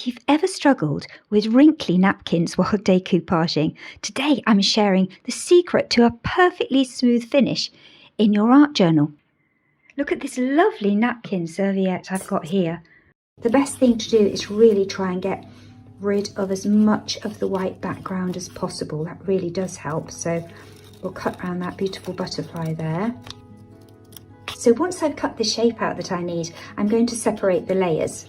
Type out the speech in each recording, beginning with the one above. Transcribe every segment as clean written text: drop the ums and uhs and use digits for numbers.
If you've ever struggled with wrinkly napkins while decoupaging, today I'm sharing the secret to a perfectly smooth finish in your art journal. Look at this lovely napkin serviette I've got here. The best thing to do is really try and get rid of as much of the white background as possible. That really does help. So we'll cut around that beautiful butterfly there. So once I've cut the shape out that I need, I'm going to separate the layers.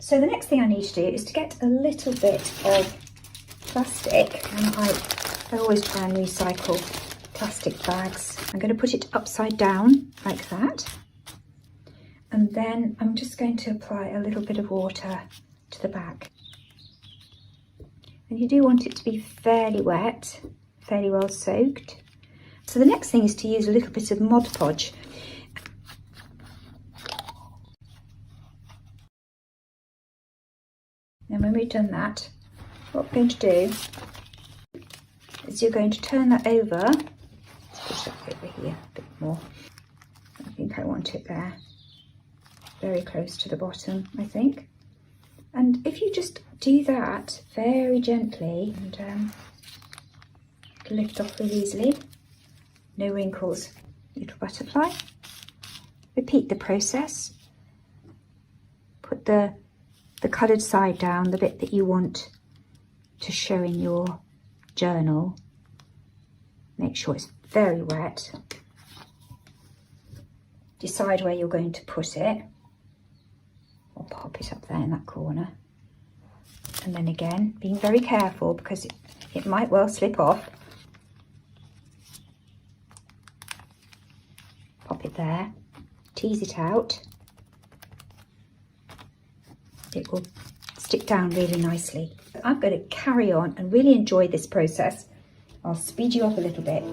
So the next thing I need to do is to get a little bit of plastic, and I always try and recycle plastic bags. I'm going to put it upside down like that, and then I'm just going to apply a little bit of water to the back. And you do want it to be fairly wet, fairly well soaked. So the next thing is to use a little bit of Mod Podge. And when we've done that, what we're going to do is you're going to turn that over. Let's push that over here a bit more. I think I want it there, very close to the bottom, I think. And if you just do that very gently and lift off really easily, no wrinkles, little butterfly. Repeat the process. Put the coloured side down, the bit that you want to show in your journal. Make sure it's very wet. Decide where you're going to put it. Or pop it up there in that corner. And then again, being very careful because it might well slip off. Pop it there, tease it out. It will stick down really nicely. I'm going to carry on and really enjoy this process. I'll speed you up a little bit.